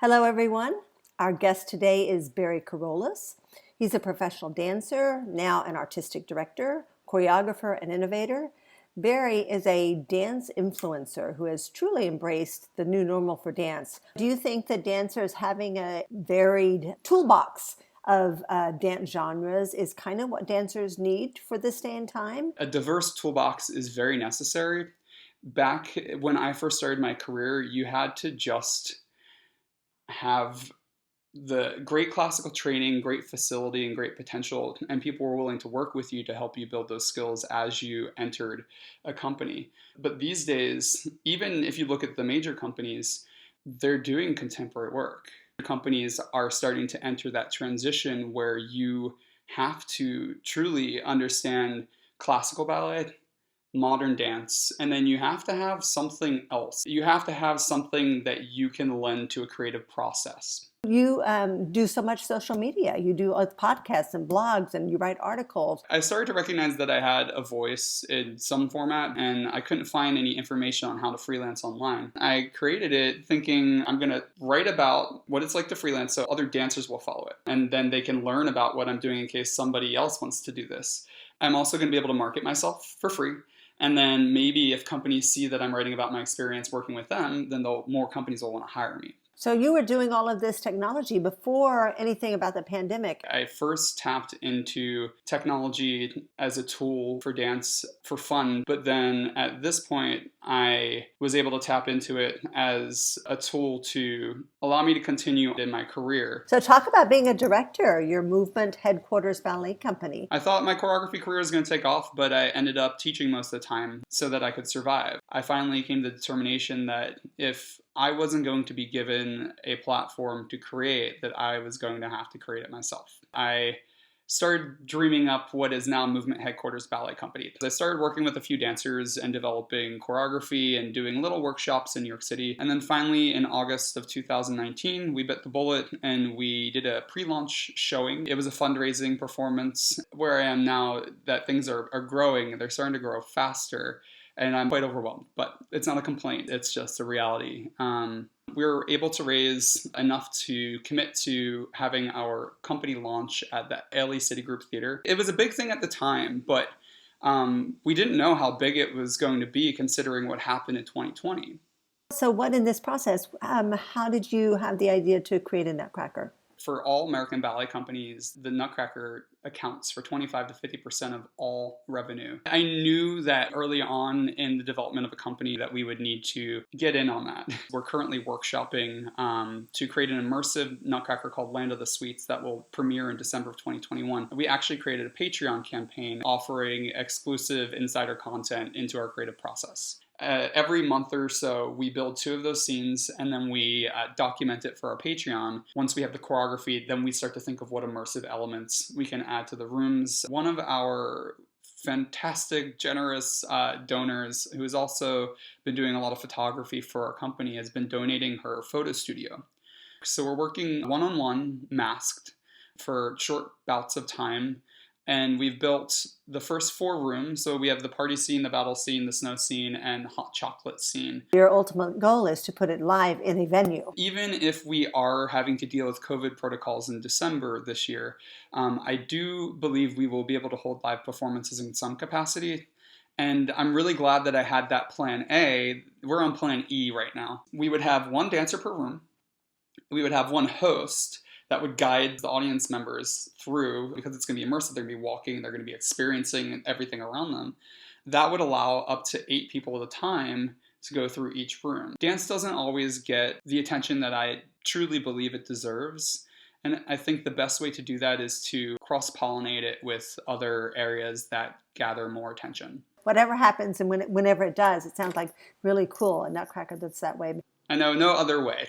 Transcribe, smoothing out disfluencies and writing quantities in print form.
Hello, everyone. Our guest today is Barry Kerollis. He's a professional dancer, now an artistic director, choreographer, and innovator. Barry is a dance influencer who has truly embraced the new normal for dance. Do you think that dancers having a varied toolbox of dance genres is kind of what dancers need for this day and time? A diverse toolbox is very necessary. Back when I first started my career, you had to just have the great classical training, great facility, and great potential, and people were willing to work with you to help you build those skills as you entered a company. But these days, even if you look at the major companies, they're doing contemporary work. Companies are starting to enter that transition where you have to truly understand classical ballet, modern dance, and then you have to have something else. You have to have something that you can lend to a creative process. You do so much social media. You do podcasts and blogs, and you write articles. I started to recognize that I had a voice in some format, and I couldn't find any information on how to freelance online. I created it thinking I'm going to write about what it's like to freelance so other dancers will follow it, and then they can learn about what I'm doing in case somebody else wants to do this. I'm also going to be able to market myself for free. And then maybe if companies see that I'm writing about my experience working with them, then more companies will want to hire me. So you were doing all of this technology before anything about the pandemic. I first tapped into technology as a tool for dance for fun, but then at this point, I was able to tap into it as a tool to allow me to continue in my career. So talk about being a director, your movement Headquarters Ballet Company. I thought my choreography career was going to take off, but I ended up teaching most of the time so that I could survive. I finally came to the determination that if I wasn't going to be given a platform to create, that I was going to have to create it myself. I started dreaming up what is now Movement Headquarters Ballet Company. I started working with a few dancers and developing choreography and doing little workshops in New York City. And then finally in August of 2019, we bit the bullet and we did a pre-launch showing. It was a fundraising performance. Where I am now, that things are growing, they're starting to grow faster. And I'm quite overwhelmed, but it's not a complaint. It's just a reality. We were able to raise enough to commit to having our company launch at the LA City Group Theater. It was a big thing at the time, but we didn't know how big it was going to be considering what happened in 2020. So what in this process, how did you have the idea to create a Nutcracker? For all American ballet companies, the Nutcracker accounts for 25 to 50% of all revenue. I knew that early on in the development of a company that we would need to get in on that. We're currently workshopping to create an immersive Nutcracker called Land of the Sweets that will premiere in December of 2021. We actually created a Patreon campaign offering exclusive insider content into our creative process. Every month or so, we build 2 of those scenes and then we document it for our Patreon. Once we have the choreography, then we start to think of what immersive elements we can add to the rooms. One of our fantastic, generous donors, who has also been doing a lot of photography for our company, has been donating her photo studio. So we're working one-on-one, masked, for short bouts of time. And we've built the first 4 rooms. So we have the party scene, the battle scene, the snow scene, and hot chocolate scene. Your ultimate goal is to put it live in a venue. Even if we are having to deal with COVID protocols in December this year, I do believe we will be able to hold live performances in some capacity. And I'm really glad that I had that plan A. We're on plan E right now. We would have 1 dancer per room. We would have 1 host that would guide the audience members through, because it's going to be immersive. They're going to be walking, they're going to be experiencing everything around them. That would allow up to 8 people at a time to go through each room. Dance doesn't always get the attention that I truly believe it deserves. And I think the best way to do that is to cross-pollinate it with other areas that gather more attention. Whatever happens and whenever it does, it sounds like really cool. A Nutcracker that's that way. I know, no other way.